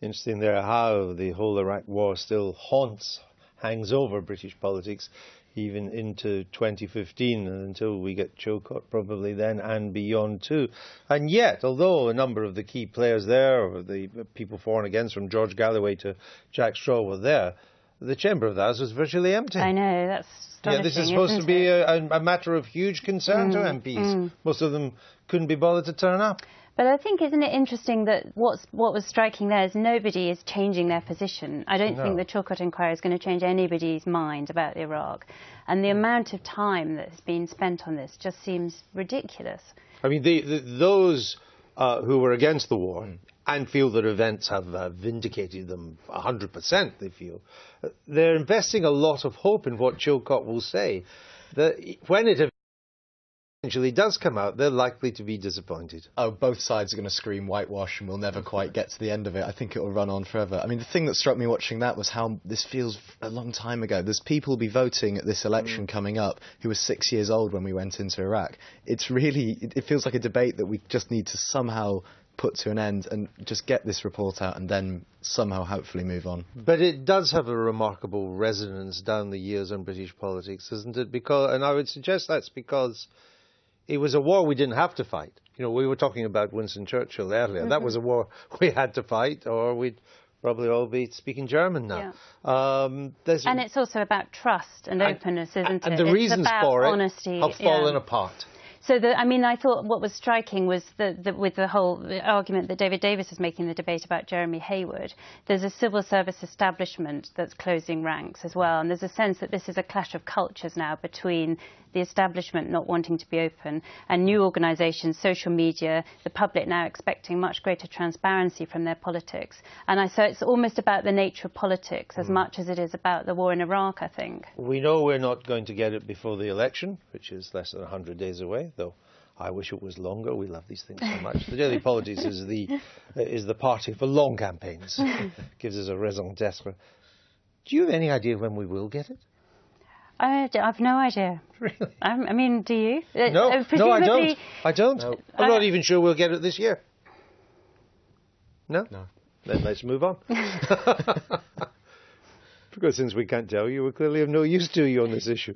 interesting there how the whole Iraq war still hangs over British politics even into 2015, until we get Chilcot probably then and beyond too. And yet, although a number of the key players there, or the people for and against, from George Galloway to Jack Straw, were there, the Chamber of House was virtually empty. I know, that's astonishing. Yeah, this is supposed to be a matter of huge concern to MPs. Most of them couldn't be bothered to turn up. But I think, isn't it interesting that what was striking there is nobody is changing their position. I don't think the Chilcot inquiry is going to change anybody's mind about Iraq. And the amount of time that has been spent on this just seems ridiculous. I mean, those who were against the war and feel that events have vindicated them 100%, they feel, they're investing a lot of hope in what Chilcot will say. That when it eventually does come out, they're likely to be disappointed. Oh, both sides are going to scream whitewash and we'll never quite get to the end of it. I think it will run on forever. I mean, the thing that struck me watching that was how this feels a long time ago. There's people who'll be voting at this election coming up who were 6 years old when we went into Iraq. It's really, it feels like a debate that we just need to somehow put to an end and just get this report out and then somehow hopefully move on. But it does have a remarkable resonance down the years in British politics, isn't it? And I would suggest that's because it was a war we didn't have to fight. You know, we were talking about Winston Churchill earlier. That was a war we had to fight, or we'd probably all be speaking German now. Yeah. And it's also about trust and openness, isn't it? And the reasons for honesty, it have fallen apart. So, I thought what was striking was that with the whole argument that David Davis was making in the debate about Jeremy Hayward, there's a civil service establishment that's closing ranks as well. And there's a sense that this is a clash of cultures now between the establishment not wanting to be open and new organisations, social media, the public now expecting much greater transparency from their politics. And so it's almost about the nature of politics as much as it is about the war in Iraq, I think. We know we're not going to get it before the election, which is less than 100 days away, though I wish it was longer. We love these things so much. The Daily Politics is the party for long campaigns. Gives us a raison d'etre. Do you have any idea when we will get it? I've no idea. Really? I mean, do you? No, I don't. I don't. No. I'm not even sure we'll get it this year. No? No. Then let's move on. Because since we can't tell you, we're clearly of no use to you on this issue.